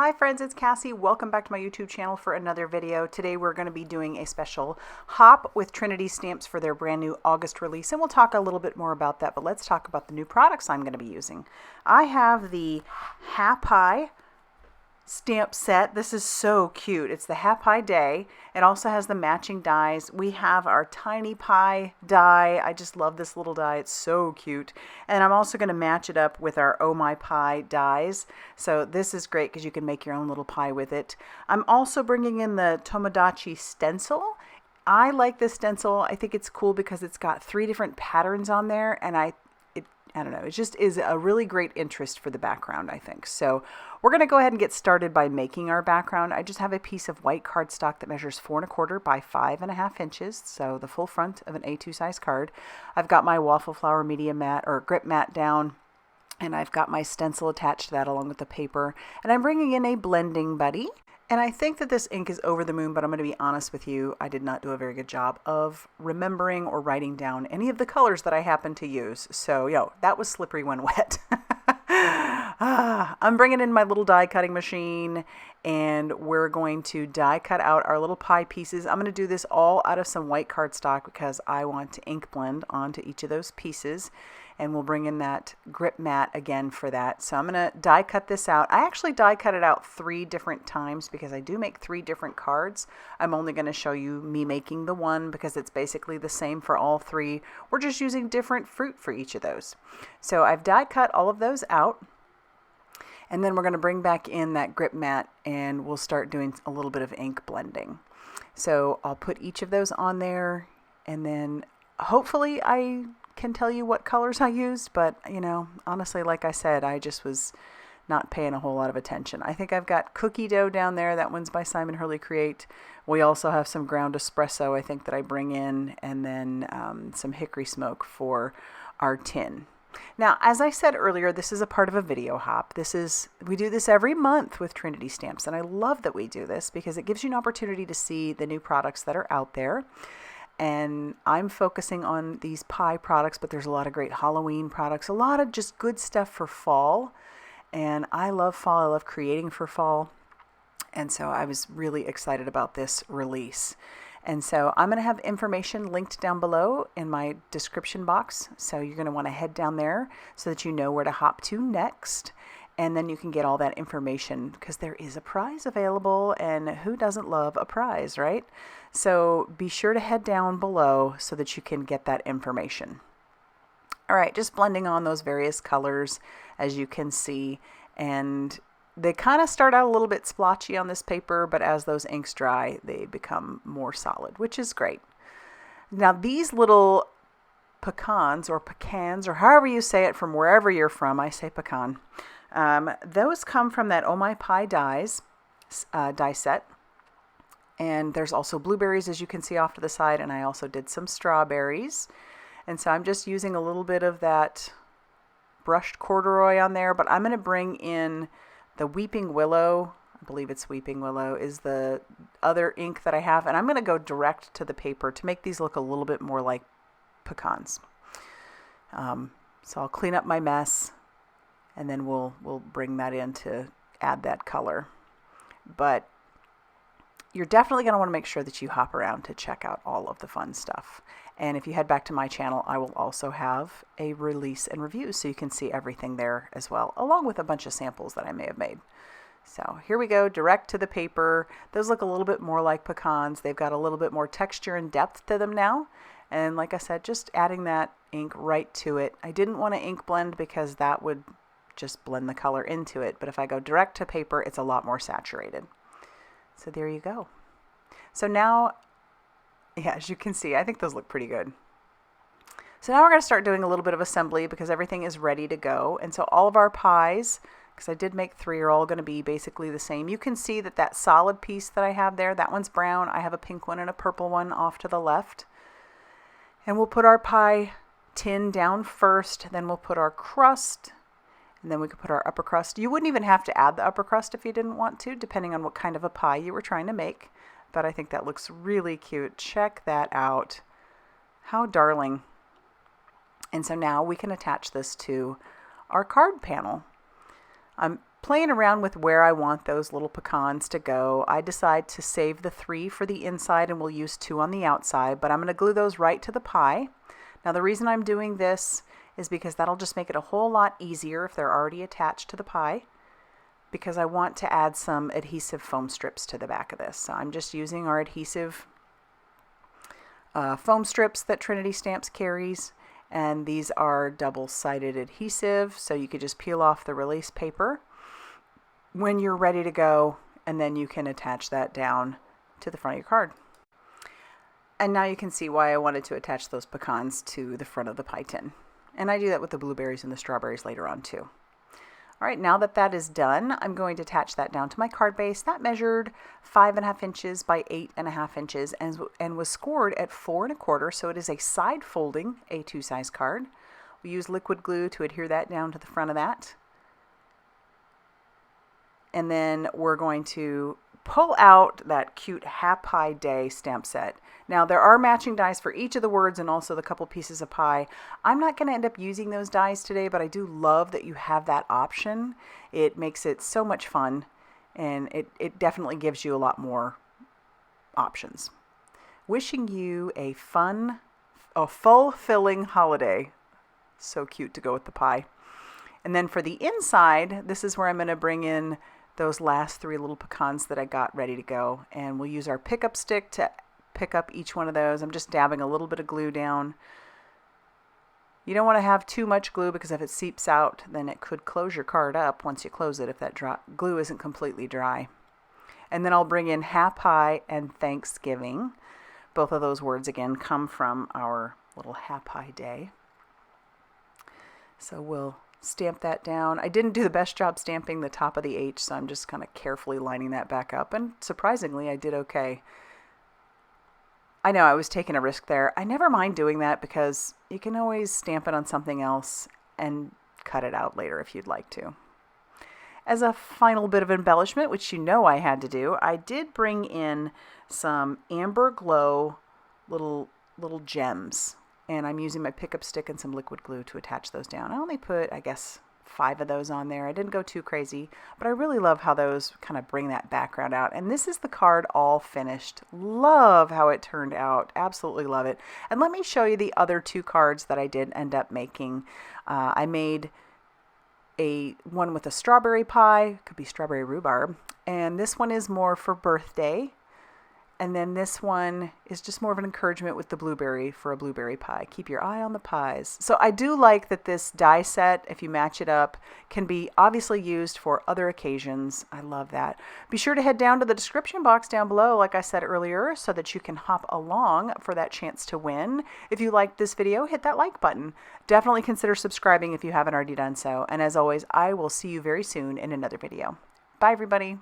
Hi friends, it's Cassie. Welcome back to my YouTube channel for another video. Today we're going to be doing a special hop with Trinity stamps for their brand new August release, and we'll talk a little bit more about that, but let's talk about the new products I'm going to be using. I have the Hap-pie stamp set. This is so cute. It's the Hap-pie Day. It also has the matching dies. We have our tiny pie die. I just love this little die. It's so cute. And I'm also going to match it up with our Oh My Pie dies. So this is great because you can make your own little pie with it. I'm also bringing in the Tomodachi Stencil. I like this stencil. I think it's cool because it's got 3 different patterns on there, and I don't know, it just is a really great interest for the background, I think. So we're going to go ahead and get started by making our background. I just have a piece of white cardstock that measures 4 1/4 by 5.5 inches, so the full front of an A2 size card. I've got my waffle flower media mat or grip mat down, and I've got my stencil attached to that along with the paper. And I'm bringing in a blending buddy. And I think that this ink is over the moon, but I'm going to be honest with you, I did not do a very good job of remembering or writing down any of the colors that I happen to use. So, that was slippery when wet. I'm bringing in my little die cutting machine, and we're going to die cut out our little pie pieces. I'm going to do this all out of some white cardstock because I want to ink blend onto each of those pieces. And we'll bring in that grip mat again for that. So I'm going to die cut this out. I actually die cut it out 3 different times because I do make 3 different cards. I'm only going to show you me making the one because it's basically the same for all 3. We're just using different fruit for each of those. So I've die cut all of those out. And then we're going to bring back in that grip mat and we'll start doing a little bit of ink blending. So I'll put each of those on there, and then hopefully I can tell you what colors I used, but honestly, like I said, I just was not paying a whole lot of attention. I think I've got cookie dough down there. That one's by Simon Hurley Create. We also have some ground espresso, I think, that I bring in, and then some hickory smoke for our tin. Now, as I said earlier, this is a part of a video hop. We do this every month with Trinity stamps, and I love that we do this because it gives you an opportunity to see the new products that are out there. And I'm focusing on these pie products, but there's a lot of great Halloween products, a lot of just good stuff for fall. And I love fall. I love creating for fall. And so I was really excited about this release. And so I'm going to have information linked down below in my description box. So you're going to want to head down there so that you know where to hop to next. And then you can get all that information because there is a prize available, and who doesn't love a prize, right? So be sure to head down below so that you can get that information. All right, just blending on those various colors as you can see. And they kind of start out a little bit splotchy on this paper, but as those inks dry, they become more solid, which is great. Now these little pecans or however you say it from wherever you're from, I say pecan. Those come from that Oh My Pie dies die set. And there's also blueberries, as you can see off to the side, and I also did some strawberries. And so I'm just using a little bit of that brushed corduroy on there, but I'm going to bring in the Weeping Willow. I believe it's Weeping Willow is the other ink that I have, and I'm going to go direct to the paper to make these look a little bit more like pecans. So I'll clean up my mess, and then we'll bring that in to add that color. But you're definitely going to want to make sure that you hop around to check out all of the fun stuff. And if you head back to my channel, I will also have a release and review so you can see everything there as well, along with a bunch of samples that I may have made. So here we go, direct to the paper. Those look a little bit more like pecans. They've got a little bit more texture and depth to them now. And like I said, just adding that ink right to it. I didn't want to ink blend because that would just blend the color into it. But if I go direct to paper, it's a lot more saturated. So there you go. So now, as you can see, I think those look pretty good. So now we're going to start doing a little bit of assembly because everything is ready to go. And so all of our pies, because I did make 3, are all going to be basically the same. You can see that solid piece that I have there, that one's brown. I have a pink one and a purple one off to the left. And we'll put our pie tin down first, then we'll put our crust, and then we could put our upper crust. You wouldn't even have to add the upper crust if you didn't want to, depending on what kind of a pie you were trying to make. But I think that looks really cute. Check that out. How darling. And so now we can attach this to our card panel. I'm playing around with where I want those little pecans to go, I decide to save the 3 for the inside and we'll use 2 on the outside, but I'm going to glue those right to the pie. Now the reason I'm doing this is because that'll just make it a whole lot easier if they're already attached to the pie, because I want to add some adhesive foam strips to the back of this. So I'm just using our adhesive foam strips that Trinity Stamps carries, and these are double-sided adhesive, so you could just peel off the release paper when you're ready to go, and then you can attach that down to the front of your card. And now you can see why I wanted to attach those pecans to the front of the pie tin. And I do that with the blueberries and the strawberries later on too. All right, now that that is done, I'm going to attach that down to my card base. That measured 5.5 inches by 8.5 inches and was scored at 4 1/4, so it is a side folding A2 size card. We use liquid glue to adhere that down to the front of that. And then we're going to pull out that cute Hap-pie Day stamp set. Now there are matching dies for each of the words and also the couple pieces of pie. I'm not going to end up using those dies today, but I do love that you have that option. It makes it so much fun, and it definitely gives you a lot more options. Wishing you a fulfilling holiday. So cute to go with the pie. And then for the inside, this is where I'm going to bring in those last 3 little pecans that I got ready to go. And we'll use our pickup stick to pick up each one of those. I'm just dabbing a little bit of glue down. You don't want to have too much glue, because if it seeps out, then it could close your card up once you close it if that glue isn't completely dry. And then I'll bring in Hap-pie and Thanksgiving. Both of those words, again, come from our little Hap-pie Day. So we'll stamp that down. I didn't do the best job stamping the top of the H, so I'm just kind of carefully lining that back up, and surprisingly I did okay. I know I was taking a risk there. I never mind doing that because you can always stamp it on something else and cut it out later if you'd like to. As a final bit of embellishment, which you know I had to do, I did bring in some amber glow little gems. And I'm using my pickup stick and some liquid glue to attach those down. I only put, I guess, 5 of those on there. I didn't go too crazy, but I really love how those kind of bring that background out. And this is the card all finished. Love how it turned out. Absolutely love it. And let me show you the other 2 cards that I did end up making. I made one with a strawberry pie, could be strawberry rhubarb, and this one is more for birthday. And then this one is just more of an encouragement with the blueberry for a blueberry pie. Keep your eye on the pies. So I do like that this die set, if you match it up, can be obviously used for other occasions. I love that. Be sure to head down to the description box down below, like I said earlier, so that you can hop along for that chance to win. If you liked this video, hit that like button. Definitely consider subscribing if you haven't already done so. And as always, I will see you very soon in another video. Bye, everybody.